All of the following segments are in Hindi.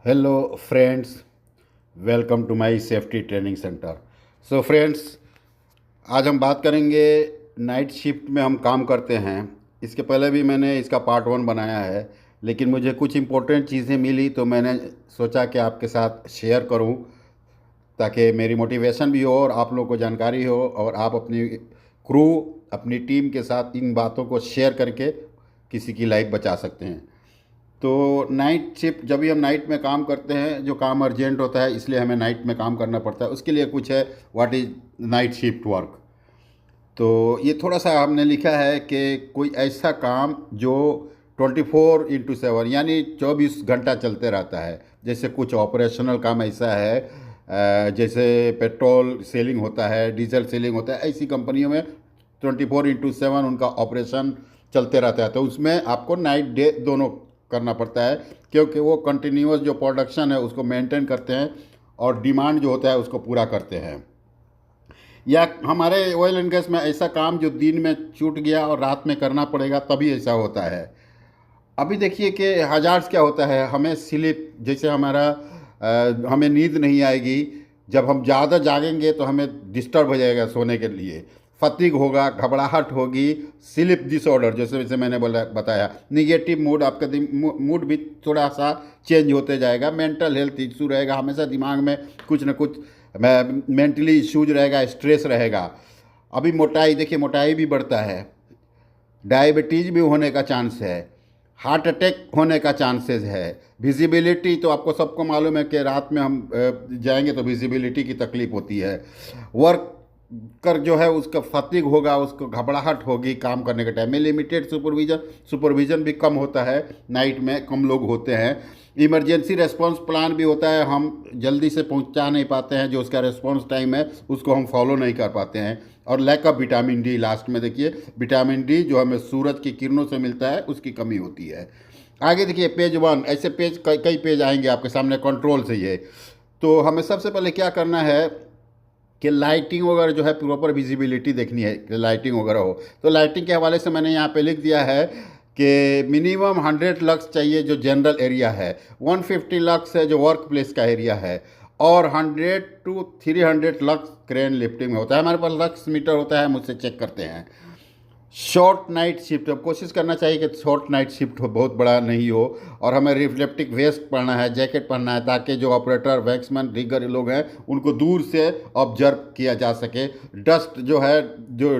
Hello friends, welcome to my safety training centre. So friends, आज हम बात करेंगे नाइट शिफ्ट में हम काम करते हैं। इसके पहले भी मैंने इसका पार्ट 1 बनाया है, लेकिन मुझे कुछ इम्पोर्टेंट चीज़ें मिली तो मैंने सोचा कि आपके साथ शेयर करूं, ताकि मेरी मोटिवेशन भी हो और आप लोगों को जानकारी हो और आप अपनी क्रू, अपनी टीम के साथ इन बातों को शेयर करके किसी की लाइफ बचा सकते हैं। तो नाइट शिफ्ट, जब भी हम नाइट में काम करते हैं, जो काम अर्जेंट होता है इसलिए हमें नाइट में काम करना पड़ता है, उसके लिए कुछ है what is night shift work. तो ये थोड़ा सा हमने लिखा है कि कोई ऐसा काम जो 24/7 यानी 24 घंटा चलते रहता है। जैसे कुछ ऑपरेशनल काम ऐसा है, जैसे पेट्रोल सेलिंग होता है, डीजल सेलिंग होता है, ऐसी कंपनियों में 24/7 उनका ऑपरेशन चलते रहता है। तो उसमें आपको नाइट डे दोनों करना पड़ता है, क्योंकि वो कंटिन्यूअस जो प्रोडक्शन है उसको मेंटेन करते हैं और डिमांड जो होता है उसको पूरा करते हैं। या हमारे ऑयल एंड गैस में ऐसा काम जो दिन में छूट गया और रात में करना पड़ेगा, तभी ऐसा होता है। अभी देखिए कि हजार्ड्स क्या होता है, हमें स्लीप, जैसे हमें नींद नहीं आएगी, जब हम ज़्यादा जागेंगे तो हमें डिस्टर्ब हो जाएगा सोने के लिए, फटीग होगा, घबराहट होगी, स्लीप डिसऑर्डर, जैसे जैसे मैंने बताया, निगेटिव मूड, आपका मूड भी थोड़ा सा चेंज होते जाएगा, मेंटल हेल्थ इशू रहेगा, हमेशा दिमाग में कुछ ना कुछ मेंटली इश्यूज रहेगा, स्ट्रेस रहेगा। अभी मोटाई देखिए, मोटाई भी बढ़ता है, डायबिटीज़ भी होने का चांस है, हार्ट अटैक होने का चांसेस है। विजिबिलिटी तो आपको सबको मालूम है कि रात में हम जाएंगे तो विजिबिलिटी की तकलीफ होती है। वर्क कर जो है उसका फटीग होगा, उसको घबराहट होगी काम करने के टाइम में। लिमिटेड सुपरविज़न भी कम होता है, नाइट में कम लोग होते हैं। इमरजेंसी रेस्पॉन्स प्लान भी होता है, हम जल्दी से पहुंचा नहीं पाते हैं, जो उसका रेस्पॉन्स टाइम है उसको हम फॉलो नहीं कर पाते हैं। और lack of vitamin D, last में देखिए, विटामिन डी जो हमें सूरज की किरणों से मिलता है उसकी कमी होती है। आगे देखिए पेज 1, ऐसे पेज कई पेज आएंगे आपके सामने, कंट्रोल से ये। तो हमें सबसे पहले क्या करना है कि लाइटिंग वगैरह जो है, प्रॉपर विजिबिलिटी देखनी है कि लाइटिंग वगैरह हो। तो लाइटिंग के हवाले से मैंने यहाँ पे लिख दिया है कि मिनिमम 100 लक्स चाहिए जो जनरल एरिया है, 150 लक्स है जो वर्क प्लेस का एरिया है, और 100 to 300 लक्स क्रेन लिफ्टिंग में होता है। हमारे पास लक्स मीटर होता है, मुझसे चेक करते हैं। शॉर्ट नाइट शिफ्ट, अब कोशिश करना चाहिए कि शॉर्ट नाइट शिफ्ट हो, बहुत बड़ा नहीं हो, और हमें रिफ्लेक्टिव वेस्ट पहनना है, जैकेट पहनना है, ताकि जो ऑपरेटर, वैक्समैन, रिगर लोग हैं उनको दूर से ऑब्जर्व किया जा सके। डस्ट जो है, जो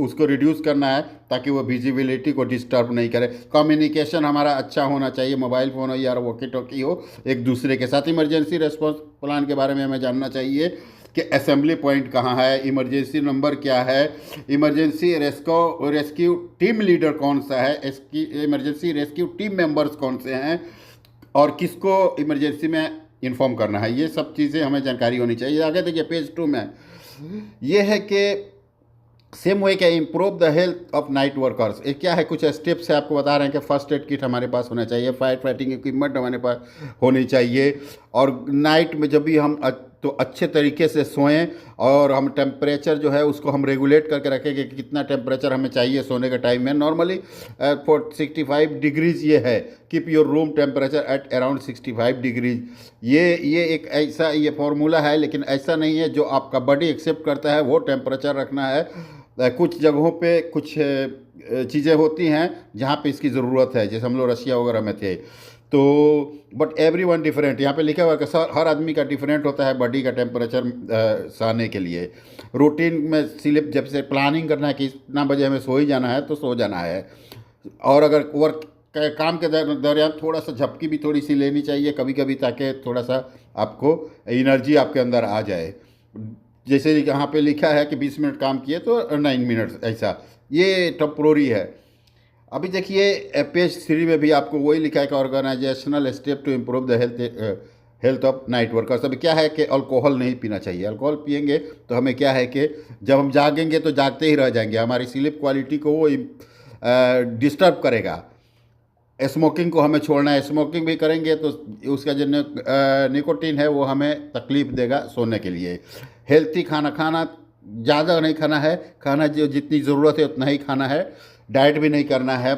उसको रिड्यूस करना है ताकि वो विजिबिलिटी को डिस्टर्ब नहीं करे। कम्युनिकेशन हमारा अच्छा होना चाहिए, मोबाइल फ़ोन हो या वॉकी टॉकी हो एक दूसरे के साथ। इमरजेंसी रेस्पॉन्स प्लान के बारे में हमें जानना चाहिए कि असेंबली पॉइंट कहाँ है, इमरजेंसी नंबर क्या है, इमरजेंसी रेस्क्यू टीम लीडर कौन सा है, इमरजेंसी रेस्क्यू टीम मेंबर्स कौन से हैं, और किसको इमरजेंसी में इन्फॉर्म करना है। ये सब चीज़ें हमें जानकारी होनी चाहिए। आगे देखिए पेज 2 में ये है कि सेम वे क्या improve the health of night workers. ये क्या है, कुछ स्टेप्स है आपको बता रहे हैं कि फर्स्ट एड किट हमारे पास होना चाहिए, फायर फाइटिंग इक्विपमेंट हमारे पास होनी चाहिए, और नाइट में जब भी हम तो अच्छे तरीके से सोएं, और हम टेम्परेचर जो है उसको हम रेगुलेट करके रखें कि कितना टेम्परेचर हमें चाहिए सोने के टाइम में। नॉर्मली 65 डिग्रीज ये है, keep your room temperature at around 65 degrees. ये एक ऐसा ये फॉर्मूला है, लेकिन ऐसा नहीं है जो आपका बॉडी एक्सेप्ट करता है वो टेम्परेचर रखना है। कुछ जगहों पे कुछ चीज़ें होती हैं जहाँ पे इसकी ज़रूरत है, जैसे हम लोग रशिया वगैरह में थे। तो बट एवरी वन डिफरेंट, यहाँ पे लिखा हुआ है कि हर आदमी का डिफरेंट होता है बॉडी का टेम्परेचर सहने के लिए। रूटीन में स्लीप, जब से प्लानिंग करना है कि इतना बजे हमें सो ही जाना है तो सो जाना है। और अगर वर्क काम के दौरान थोड़ा सा झपकी भी थोड़ी सी लेनी चाहिए कभी कभी, ताकि थोड़ा सा आपको एनर्जी आपके अंदर आ जाए। जैसे यहाँ पे लिखा है कि 20 मिनट काम किए तो 9 मिनट्स, ऐसा ये टेम्पोररी है। अभी देखिए पेज 3 में भी आपको वही लिखा है कि organisational step to improve the health of night workers. अभी क्या है कि अल्कोहल नहीं पीना चाहिए। अल्कोहल पियेंगे तो हमें क्या है कि जब हम जागेंगे तो जागते ही रह जाएंगे, हमारी स्लीप क्वालिटी को वो डिस्टर्ब करेगा। स्मोकिंग को हमें छोड़ना है, स्मोकिंग भी करेंगे तो उसका जो निकोटीन है वो हमें तकलीफ़ देगा सोने के लिए। हेल्थी खाना खाना, ज़्यादा नहीं खाना है, खाना जो जितनी ज़रूरत है उतना ही खाना है, डाइट भी नहीं करना है।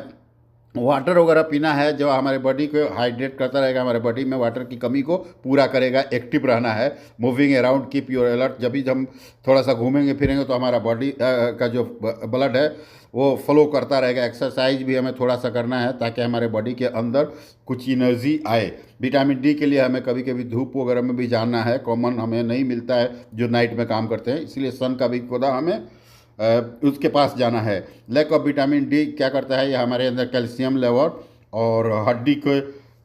वाटर वगैरह पीना है, जो हमारे बॉडी को हाइड्रेट करता रहेगा, हमारे बॉडी में वाटर की कमी को पूरा करेगा। एक्टिव रहना है, moving around, keep your alert. जब भी हम थोड़ा सा घूमेंगे फिरेंगे तो हमारा बॉडी का जो ब्लड है वो फ्लो करता रहेगा। एक्सरसाइज भी हमें थोड़ा सा करना है ताकि हमारे बॉडी के अंदर कुछ एनर्जी आए। विटामिन डी के लिए हमें कभी कभी धूप वगैरह में भी जाना है, कॉमन हमें नहीं मिलता है जो नाइट में काम करते हैं, इसलिए सन का भी पौधा हमें उसके पास जाना है। लैक ऑफ विटामिन डी क्या करता है, ये हमारे अंदर कैल्शियम लेवल और हड्डी को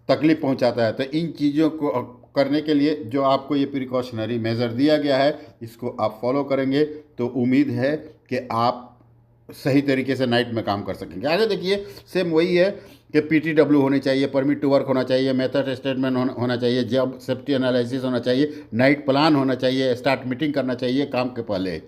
तकलीफ पहुंचाता है। तो इन चीज़ों को करने के लिए जो आपको ये प्रिकॉशनरी मेज़र दिया गया है, इसको आप फॉलो करेंगे तो उम्मीद है कि आप सही तरीके से नाइट में काम कर सकेंगे। आगे देखिए, सेम वही है कि PTW होनी चाहिए, परमिट टू वर्क होना चाहिए, मेथड स्टेटमेंट होना चाहिए, जॉब सेफ्टी एनालिसिस होना चाहिए, नाइट प्लान होना चाहिए, स्टार्ट मीटिंग करना चाहिए काम के पहले।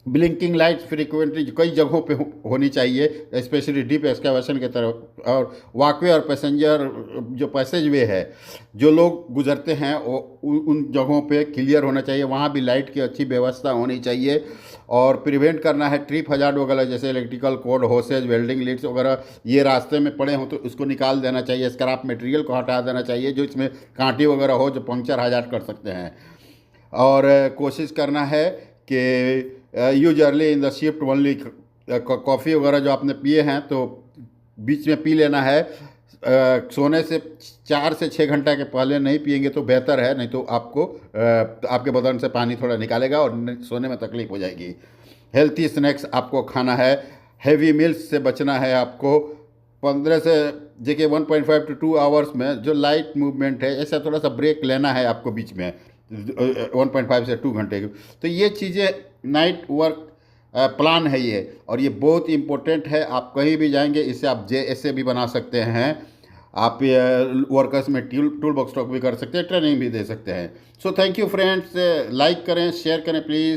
ब्लिंकिंग लाइट फ्रीक्वेंटली कई जगहों पे होनी चाहिए, स्पेशली डीप एक्सकेवेशन के तरफ। और वॉकवे और पैसेंजर जो पैसेज वे है, जो लोग गुजरते हैं वो उन जगहों पे क्लियर होना चाहिए, वहाँ भी लाइट की अच्छी व्यवस्था होनी चाहिए। और प्रिवेंट करना है ट्रिप हजार्ड वगैरह, जैसे इलेक्ट्रिकल कोड, होसेज, वेल्डिंग लीड्स वगैरह, ये रास्ते में पड़े हों तो उसको निकाल देना चाहिए। स्क्रैप मटेरियल को हटा देना चाहिए जो इसमें कांटे वगैरह हो जो पंक्चर हजार्ड कर सकते हैं। और कोशिश करना है कि use early in the shift only. Coffee वगैरह जो आपने पिए हैं तो बीच में पी लेना है। सोने से 4 से 6 घंटा के पहले नहीं पिएंगे तो बेहतर है, नहीं तो आपको आपके बदन से पानी थोड़ा निकालेगा और सोने में तकलीफ हो जाएगी। हेल्थी स्नैक्स आपको खाना है, हैवी मील्स से बचना है आपको। 15 से देखिए 1.5 to 2 आवर्स में जो लाइट मूवमेंट है, ऐसा थोड़ा सा ब्रेक लेना है आपको बीच में 1.5 से 2 घंटे की। तो ये चीज़ें नाइट वर्क प्लान है ये, और ये बहुत इम्पोर्टेंट है। आप कहीं भी जाएंगे इससे आप JSA भी बना सकते हैं, आप वर्कर्स में टूल बॉक्स टॉक भी कर सकते हैं, ट्रेनिंग भी दे सकते हैं। So thank you friends, like करें, शेयर करें प्लीज़।